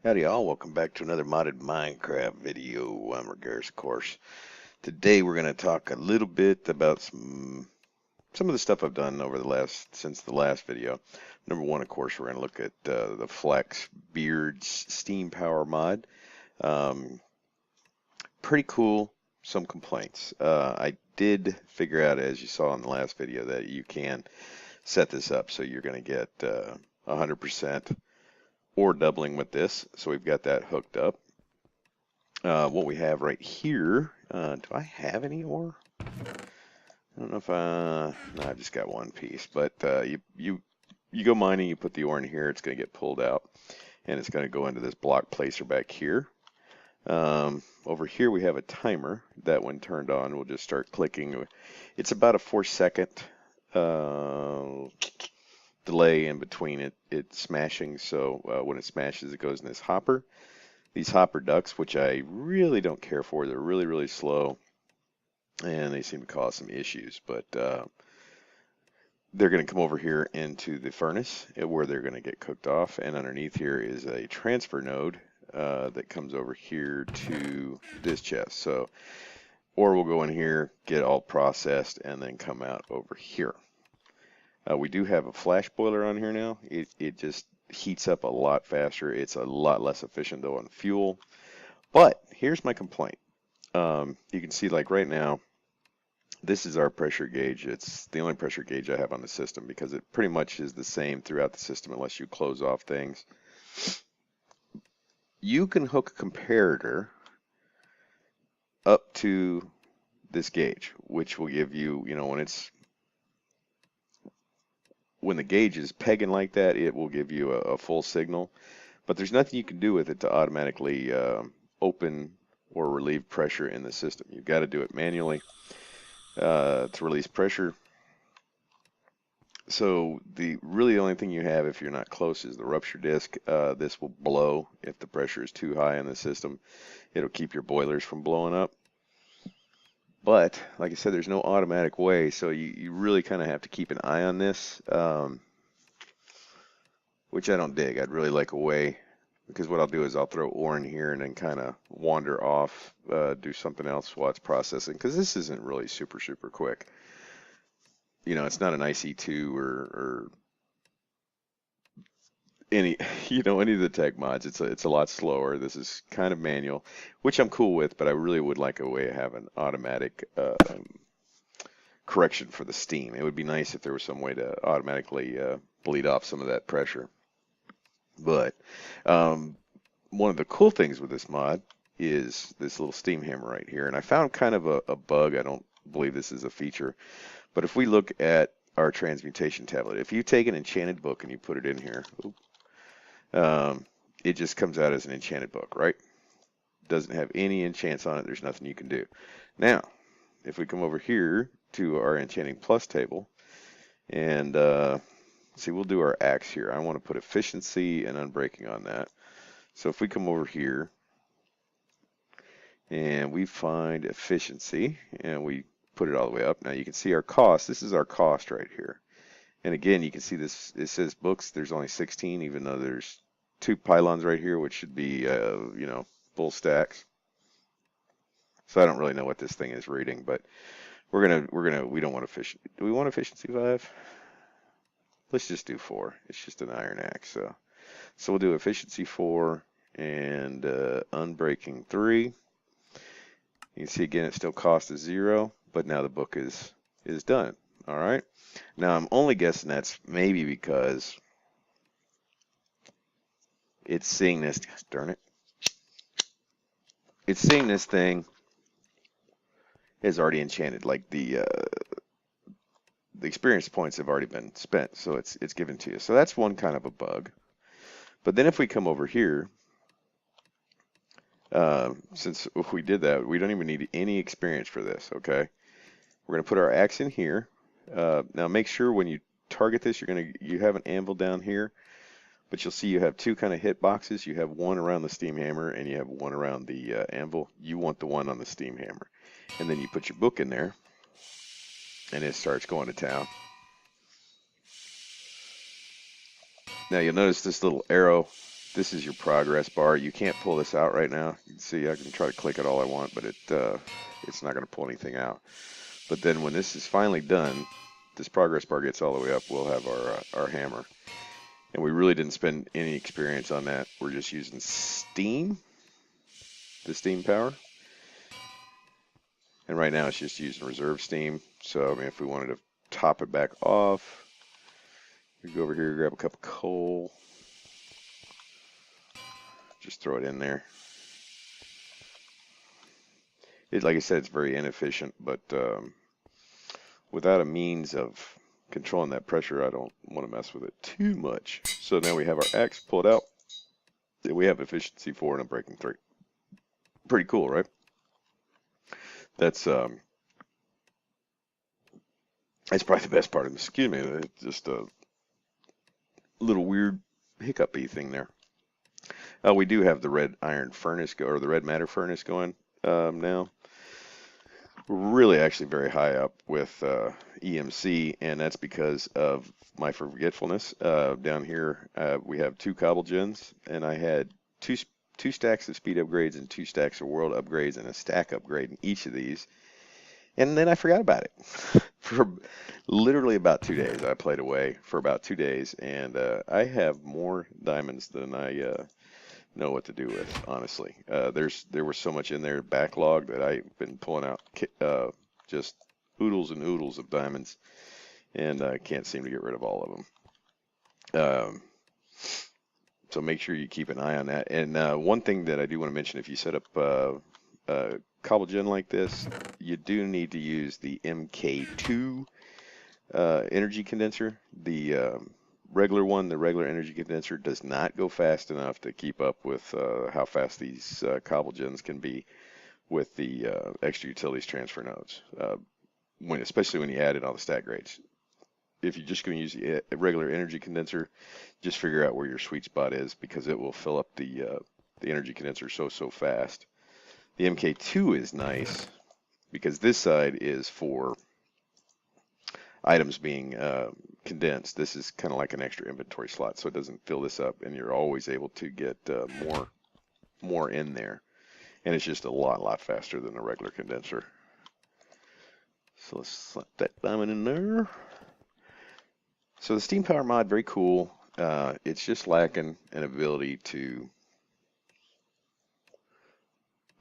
Howdy y'all, welcome back to another modded Minecraft video. I'm Regaris, of course. Today we're going to talk a little bit about some of the stuff I've done over since the last video. Number one, of course, we're going to look at the Flaxbeards steam power mod. Pretty cool, some complaints. I did figure out, as you saw in the last video, that you can set this up so you're going to get 100% or doubling with this. So we've got that hooked up. What we have right here, do I have any ore? I don't know if no, I've just got one piece, but you go mining, you put the ore in here, it's going to get pulled out, and it's going to go into this block placer back here. Over here we have a timer that, when turned on, will just start clicking. It's about a 4-second delay in between it smashing, so when it smashes, it goes in this hopper. These hopper ducks, which I really don't care for, they're really, really slow, and they seem to cause some issues, but they're going to come over here into the furnace where they're going to get cooked off, and underneath here is a transfer node that comes over here to this chest. So, or we'll go in here, get all processed, and then come out over here. We do have a flash boiler on here now. It just heats up a lot faster. It's a lot less efficient though on fuel. But here's my complaint. You can see, like right now, this is our pressure gauge. It's the only pressure gauge I have on the system because it pretty much is the same throughout the system unless you close off things. You can hook a comparator up to this gauge, which will give you, when the gauge is pegging like that, it will give you a full signal, but there's nothing you can do with it to automatically open or relieve pressure in the system. You've got to do it manually to release pressure. So the only thing you have if you're not close is the rupture disc. This will blow if the pressure is too high in the system. It'll keep your boilers from blowing up. But, like I said, there's no automatic way, so you really kind of have to keep an eye on this, which I don't dig. I'd really like a way, because what I'll do is I'll throw ore in here and then kind of wander off, do something else while it's processing, because this isn't really super, super quick. It's not an IC2 or any of the tech mods. It's a lot slower. This is kind of manual, which I'm cool with, but I really would like a way to have an automatic correction for the steam. It would be nice if there was some way to automatically bleed off some of that pressure. But one of the cool things with this mod is this little steam hammer right here, and I found kind of a bug. I don't believe this is a feature, but if we look at our transmutation tablet, if you take an enchanted book and you put it in here, it just comes out as an enchanted book, right? Doesn't have any enchants on it. There's nothing you can do. Now, if we come over here to our enchanting plus table, and see, we'll do our axe here. I want to put efficiency and unbreaking on that. So if we come over here and we find efficiency and we put it all the way up, now you can see our cost. This is our cost right here. And again, you can see this, it says books, there's only 16, even though there's 2 pylons right here, which should be, full stacks. So I don't really know what this thing is reading, but we don't want efficiency. Do we want efficiency 5? Let's just do 4. It's just an iron axe. So we'll do efficiency 4 and unbreaking 3. You can see again, it still costs us 0, but now the book is done. All right. Now I'm only guessing that's maybe because it's seeing this. Darn it! It's seeing this thing is already enchanted. Like the experience points have already been spent, so it's given to you. So that's one kind of a bug. But then if we come over here, since if we did that, we don't even need any experience for this. Okay, we're gonna put our axe in here. Now make sure when you target this, you have an anvil down here, but you'll see you have 2 kind of hit boxes. You have one around the steam hammer and you have one around the anvil. You want the one on the steam hammer, and then you put your book in there, and it starts going to town. Now you'll notice this little arrow this is your progress bar. You can't pull this out right now. You can see I can try to click it all I want, but it's not going to pull anything out. But then when this is finally done, this progress bar gets all the way up, we'll have our hammer. And we really didn't spend any experience on that. We're just using steam, the steam power. And right now it's just using reserve steam. So I mean, if we wanted to top it back off, we go over here, grab a cup of coal, just throw it in there. Like I said, it's very inefficient, but without a means of controlling that pressure, I don't want to mess with it too much. So now we have our axe, pull it out. We have efficiency 4 and a breaking 3. Pretty cool, right? That's probably the best part of this. Excuse me, it's just a little weird hiccup-y thing there. We do have the red iron furnace or the red matter furnace going now. Really actually very high up with EMC, and that's because of my forgetfulness. Down here we have 2 cobble gens, and I had two stacks of speed upgrades and 2 stacks of world upgrades and a stack upgrade in each of these, and then I forgot about it. For literally about 2 days. I played away for about 2 days, and I have more diamonds than I know what to do with, honestly. There was so much in there backlog that I've been pulling out just oodles and oodles of diamonds, and I can't seem to get rid of all of them. So make sure you keep an eye on that. And one thing that I do want to mention, if you set up a cobble gen like this, you do need to use the MK2 energy condenser. The regular one, the regular energy condenser, does not go fast enough to keep up with how fast these cobble gens can be with the extra utilities transfer nodes, especially when you add in all the stat grades. If you're just going to use a regular energy condenser, just figure out where your sweet spot is, because it will fill up the energy condenser so fast. The MK2 is nice because this side is for items being condensed. This is kind of like an extra inventory slot, so it doesn't fill this up, and you're always able to get more in there, and it's just a lot faster than a regular condenser. So let's slap that diamond in there. So the steam power mod, very cool. It's just lacking an ability to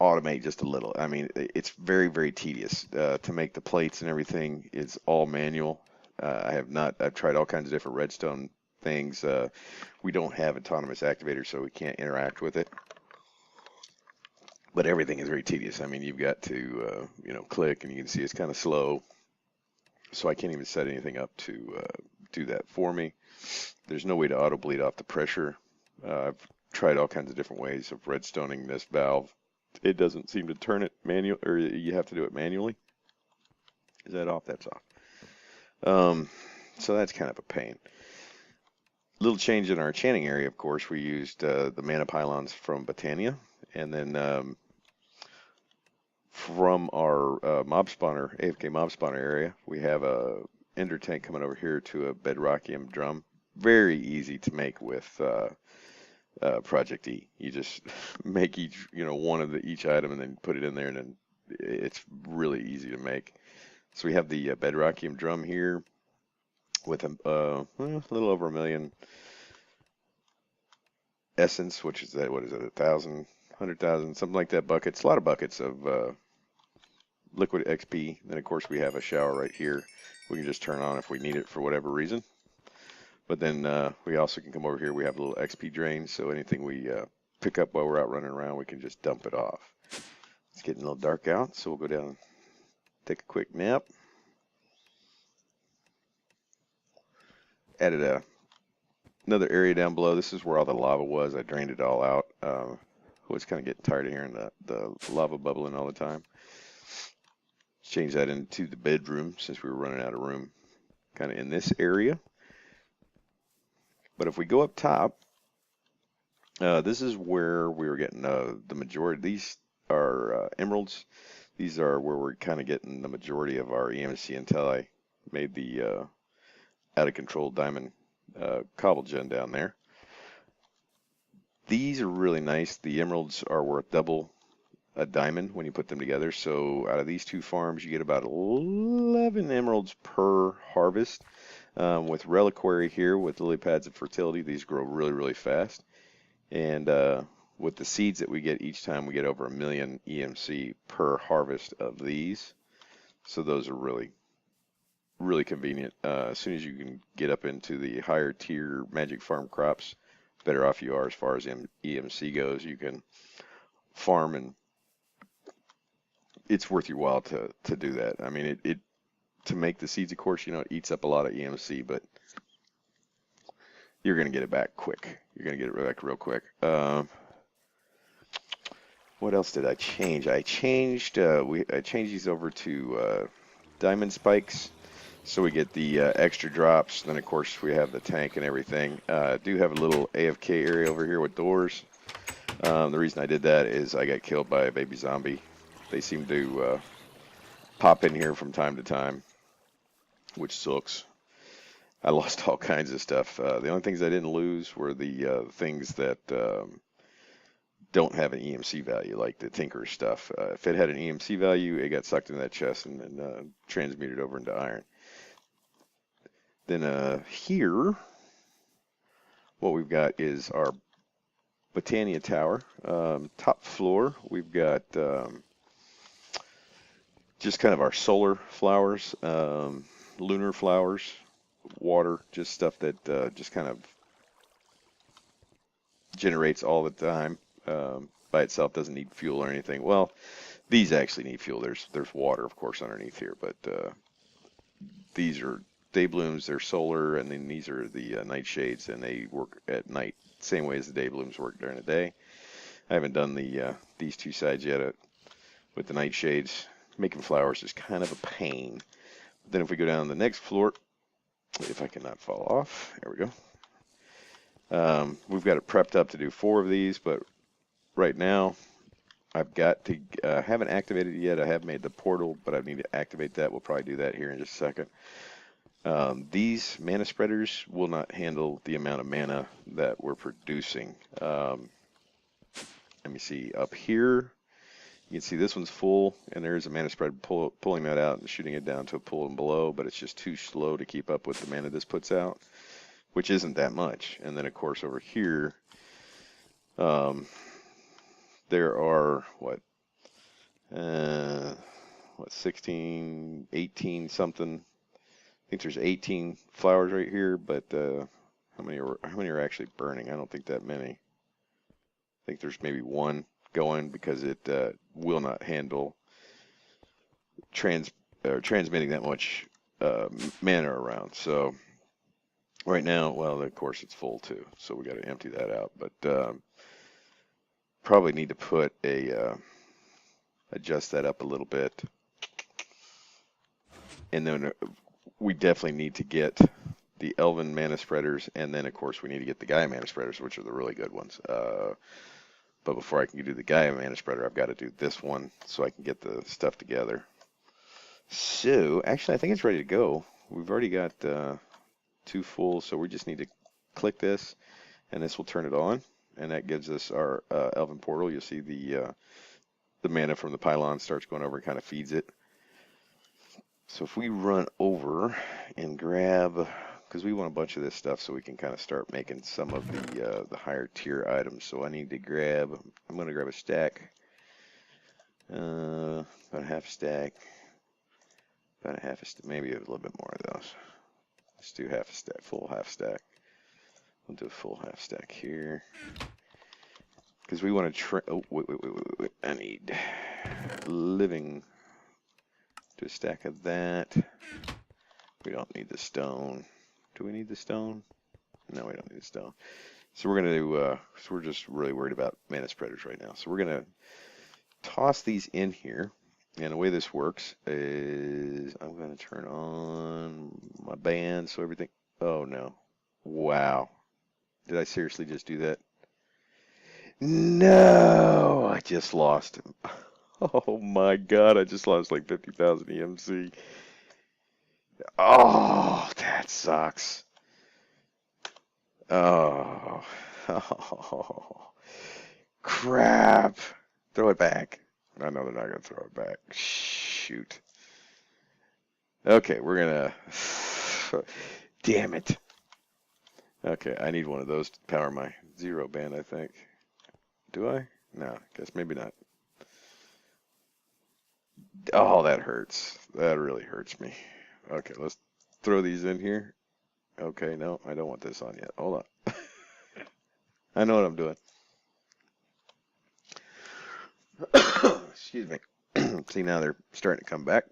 automate just a little. I mean, it's very tedious to make the plates and everything. It's all manual. I've tried all kinds of different redstone things. We don't have autonomous activators, so we can't interact with it. But everything is very tedious. I mean, you've got to click, and you can see it's kind of slow. So I can't even set anything up to do that for me. There's no way to auto bleed off the pressure. I've tried all kinds of different ways of redstoning this valve. It doesn't seem to turn it manual, or you have to do it manually. Is that off? That's off. So that's kind of a pain. Little change in our enchanting area, of course. We used the mana pylons from Botania, and then from our mob spawner, AFK mob spawner area, we have a ender tank coming over here to a bedrockium drum. Very easy to make with Project E. You just make one of each item and then put it in there, and then it's really easy to make. So we have the bedrockium drum here with a little over 1 million essence, which is that, what is it, 1,000, 100,000, something like that buckets. A lot of buckets of liquid XP. Then of course we have a shower right here. We can just turn on if we need it for whatever reason. But then we also can come over here. We have a little XP drain, so anything we pick up while we're out running around, we can just dump it off. It's getting a little dark out, so we'll go down and take a quick nap. Added another area down below. This is where all the lava was. I drained it all out. Was kind of getting tired of hearing the lava bubbling all the time. Change that into the bedroom, since we were running out of room kind of in this area. But if we go up top, this is where we were getting the majority. These are emeralds. These are where we're kind of getting the majority of our EMC until I made the out of control diamond cobble gen down there. These are really nice. The emeralds are worth double a diamond when you put them together. So out of these two farms, you get about 11 emeralds per harvest. With Reliquary here, with lily pads of fertility, these grow really, really fast. And with the seeds that we get each time, we get over 1,000,000 EMC per harvest of these. So those are really, really convenient. As soon as you can get up into the higher tier Magic Farm crops, better off you are as far as EMC goes. You can farm, and it's worth your while to do that. I mean, it to make the seeds, of course, it eats up a lot of EMC, but you're going to get it back quick. You're going to get it back real quick. What else did I change? I changed these over to diamond spikes, so we get the extra drops. Then of course we have the tank and everything. I do have a little AFK area over here with doors. The reason I did that is I got killed by a baby zombie. They seem to pop in here from time to time, which sucks. I lost all kinds of stuff. The only things I didn't lose were the things that don't have an EMC value, like the Tinker stuff. If it had an EMC value, it got sucked into that chest and transmuted over into iron. Then here, what we've got is our Betania Tower. Top floor, we've got just kind of our solar flowers, lunar flowers, water, just stuff that just kind of generates all the time. By itself, doesn't need fuel or anything. Well, these actually need fuel. There's water, of course, underneath here, but these are day blooms. They're solar, and then these are the nightshades, and they work at night, same way as the day blooms work during the day. I haven't done these two sides yet with the nightshades. Making flowers is kind of a pain. But then if we go down the next floor, if I cannot fall off, there we go. We've got it prepped up to do 4 of these, but right now I've got to, haven't activated it yet. I have made the portal, but I need to activate that. We'll probably do that here in just a second. These mana spreaders will not handle the amount of mana that we're producing. Let me see, up here, you can see this one's full, and there's a mana spread pulling that out and shooting it down to a pool and below, but it's just too slow to keep up with the mana this puts out, which isn't that much. And then, of course, over here, there are, 16, 18 something. I think there's 18 flowers right here, but how many are actually burning? I don't think that many. I think there's maybe one going because it will not handle transmitting that much mana around. So right now, well, of course it's full too, so we got to empty that out. But probably need to put adjust that up a little bit, and then we definitely need to get the Elven mana spreaders, and then of course we need to get the Gaia mana spreaders, which are the really good ones. But before I can do the Gaia mana spreader, I've got to do this one so I can get the stuff together. So actually, I think it's ready to go. We've already got 2 full, so we just need to click this, and this will turn it on, and that gives us our Elven portal. You'll see the mana from the pylon starts going over and kind of feeds it. So if we run over and grab, because we want a bunch of this stuff so we can kind of start making some of the higher tier items. So I need to grab, I'm going to grab a stack, about a half stack, maybe a little bit more of those. Let's do half a stack, full half stack. We'll do a full half stack here. Because we want to oh, wait. I need living. Do a stack of that. We don't need the stone. Do we need the stone? No, we don't need the stone. So we're going to do, so we're just really worried about mana spreaders right now. So we're going to toss these in here. And the way this works is I'm going to turn on my band so everything, oh no. Wow. Did I seriously just do that? No, I just lost him. Oh my God, I just lost like 50,000 EMC. Oh, that sucks. Oh. crap. Throw it back. I know they're not going to throw it back. Shoot. Okay, we're going to... Damn it. Okay, I need one of those to power my zero band, I think. Do I? No, guess maybe not. Oh, that hurts. That really hurts me. Okay, let's throw these in here. Okay, no, I don't want this on yet. Hold on. I know what I'm doing. Excuse me. See, now they're starting to come back.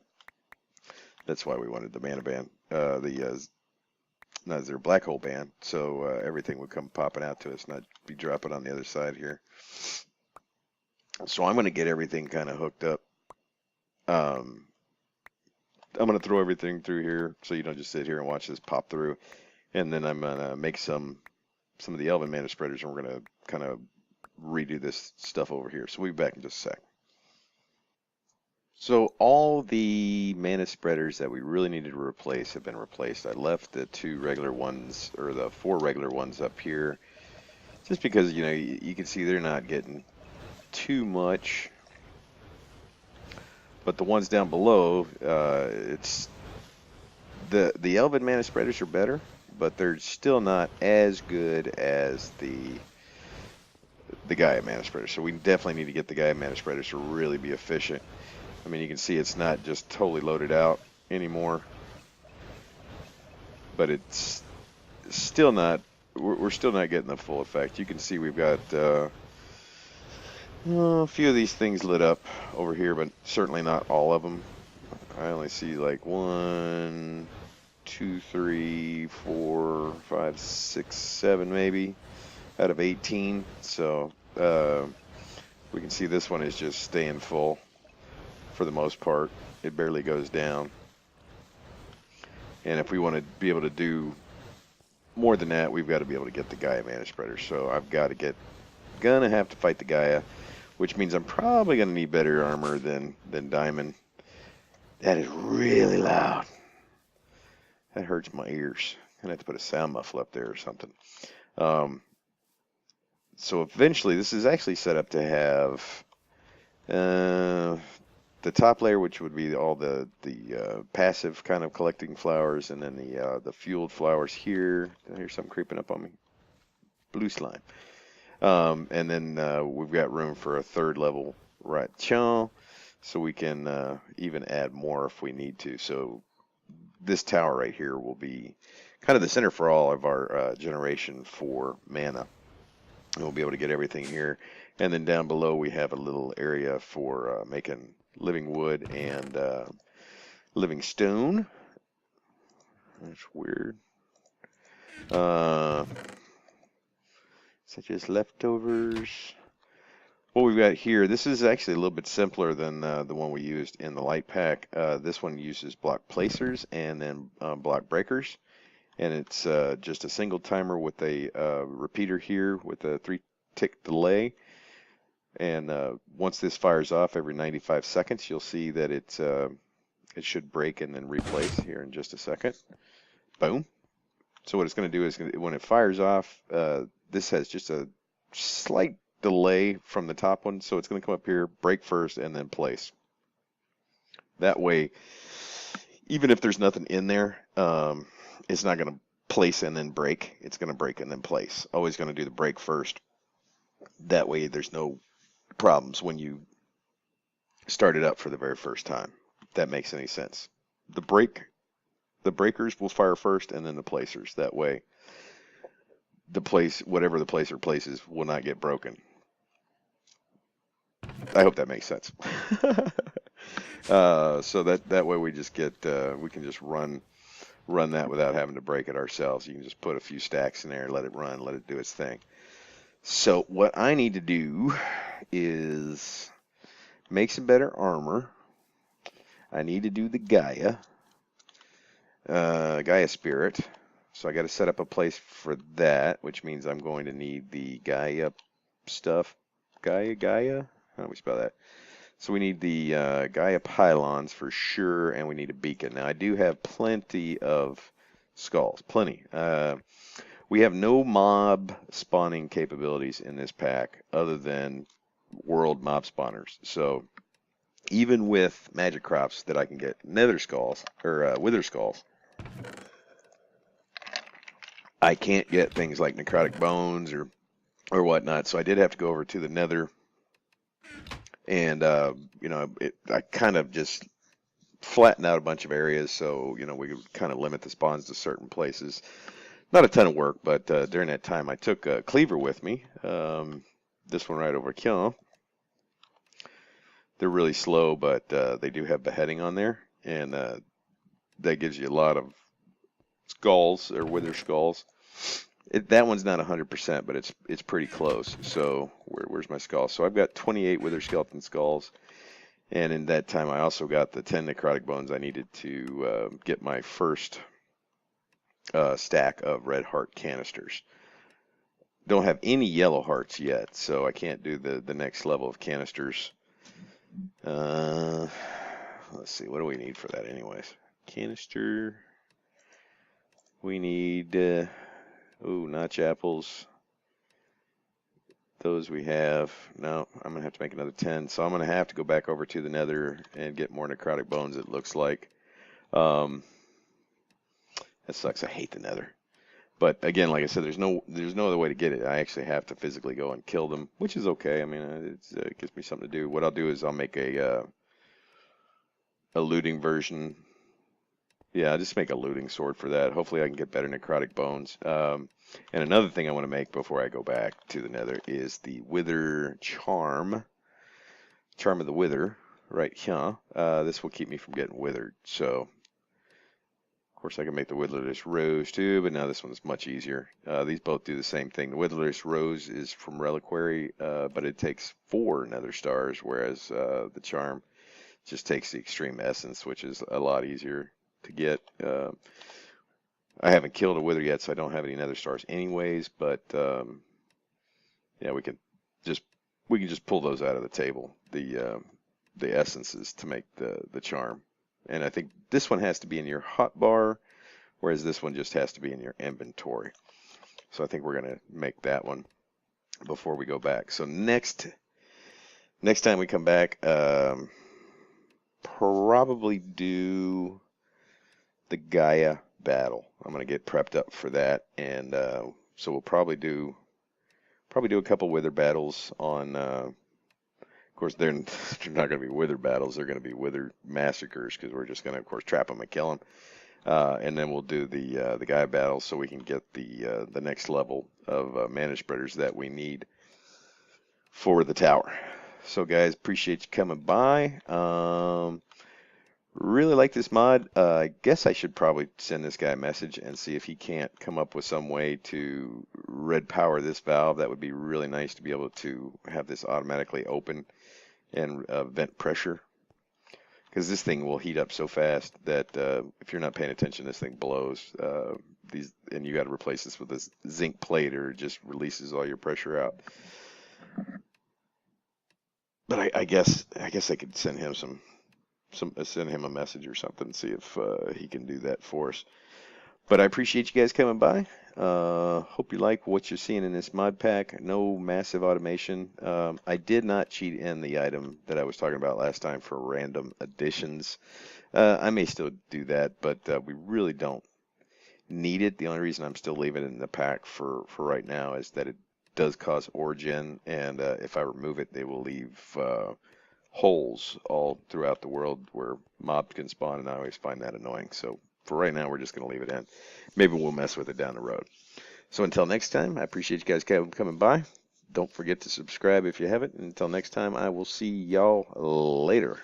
That's why we wanted the mana band. No, they're black hole band, so everything would come popping out to us, not be dropping on the other side here. So I'm going to get everything kind of hooked up. I'm going to throw everything through here so you don't just sit here and watch this pop through. And then I'm going to make some of the Elven mana spreaders, and we're going to kind of redo this stuff over here. So we'll be back in just a sec. So all the mana spreaders that we really needed to replace have been replaced. I left the 2 regular ones, or the 4 regular ones up here, just because, you know, you can see they're not getting too much. But the ones down below, it's the Elven mana spreaders are better, but they're still not as good as the Gaia mana spreaders. So we definitely need to get the Gaia mana spreaders to really be efficient. I mean, you can see it's not just totally loaded out anymore, but it's still not. We're still not getting the full effect. You can see we've got a few of these things lit up over here, but certainly not all of them. I only see like 1, 2, 3, 4, 5, 6, 7 maybe out of 18. So we can see this one is just staying full for the most part. It barely goes down. And if we want to be able to do more than that, we've got to be able to get the Gaia mana spreader. So I've got to gonna have to fight the Gaia, which means I'm probably gonna need better armor than Diamond. That is really loud. That hurts my ears. I'm gonna have to put a sound muffler up there or something. So eventually, this is actually set up to have the top layer, which would be all the passive kind of collecting flowers, and then the fueled flowers here. I hear something creeping up on me. Blue slime. And then we've got room for a 3rd level right channel, so we can even add more if we need to. So this tower right here will be kind of the center for all of our generation for mana. And we'll be able to get everything here. And then down below we have a little area for making living wood and living stone. That's weird. Such as leftovers. What we've got here, this is actually a little bit simpler than the one we used in the light pack. This one uses block placers and then block breakers. And it's just a single timer with a repeater here with a 3-tick delay. And once this fires off every 95 seconds, you'll see that it should break and then replace here in just a second. Boom. So what it's going to do is when it fires off, this has just a slight delay from the top one. So it's going to come up here, break first, and then place. That way, even if there's nothing in there, it's not going to place and then break. It's going to break and then place. Always going to do the break first. That way there's no problems when you start it up for the very first time, if that makes any sense. The breakers will fire first, and then the placers. That way whatever the placer places will not get broken. I hope that makes sense. So that way we just get we can just run that without having to break it ourselves. You can just put a few stacks in there, let it run, let it do its thing. So what I need to do is make some better armor. I need to do the Gaia Spirit. So I got to set up a place for that, which means I'm going to need the Gaia stuff. Gaia? How do we spell that? So we need the Gaia pylons for sure, and we need a beacon. Now I do have plenty of skulls, plenty. We have no mob spawning capabilities in this pack other than world mob spawners. So even with magic crops that I can get nether skulls or wither skulls, I can't get things like necrotic bones or whatnot. So I did have to go over to the nether, and you know, I kind of just flattened out a bunch of areas, so you know we could kind of limit the spawns to certain places. Not a ton of work, but during that time I took a cleaver with me. This one right over here. They're really slow, but they do have beheading on there, and that gives you a lot of skulls or wither skulls. That one's not 100%, but it's pretty close. So where's my skull? So I've got 28 wither skeleton skulls, and in that time I also got the 10 necrotic bones I needed to get my first stack of red heart canisters. Don't have any yellow hearts yet, so I can't do the next level of canisters. Let's see, what do we need for that anyways? Canister. We need, notch apples. Those we have. No, I'm going to have to make another 10. So I'm going to have to go back over to the nether and get more necrotic bones, it looks like. That sucks. I hate the nether. But again, like I said, there's no other way to get it. I actually have to physically go and kill them, which is okay. I mean, it gives me something to do. What I'll do is I'll make a looting version. Yeah, I'll just make a looting sword for that. Hopefully I can get better necrotic bones. And another thing I want to make before I go back to the nether is the wither charm. Charm of the wither right here. This will keep me from getting withered. So, of course, I can make the witherless rose too, but now this one's much easier. These both do the same thing. The witherless rose is from Reliquary, but it takes 4 nether stars, whereas the charm just takes the extreme essence, which is a lot easier to get. I haven't killed a wither yet, so I don't have any nether stars anyways, but yeah, we can just pull those out of the table, the essences to make the charm. And I think this one has to be in your hotbar, whereas this one just has to be in your inventory. So I think we're going to make that one before we go back. So next time we come back, probably do the Gaia battle. I'm going to get prepped up for that, and so we'll probably do a couple wither battles on. Of course, they're not going to be wither battles. They're going to be wither massacres, because we're just going to, of course, trap them and kill them. And then we'll do the Gaia battle so we can get the next level of mana spreaders that we need for the tower. So, guys, appreciate you coming by. Really like this mod. I guess I should probably send this guy a message and see if he can't come up with some way to red power this valve. That would be really nice to be able to have this automatically open and vent pressure, because this thing will heat up so fast that if you're not paying attention, this thing blows. And you got to replace this with this zinc plate, or it just releases all your pressure out. But I guess I could send him send him a message or something and see if he can do that for us. But I appreciate you guys coming by. Hope you like what you're seeing in this mod pack. No massive automation. I did not cheat in the item that I was talking about last time for random additions. I may still do that, but we really don't need it. The only reason I'm still leaving it in the pack for right now is that it does cause origin, and if I remove it, they will leave holes all throughout the world where mobs can spawn, and I always find that annoying. So for right now, we're just going to leave it in. Maybe we'll mess with it down the road. So until next time, I appreciate you guys coming by. Don't forget to subscribe if you haven't. Until next time, I will see y'all later.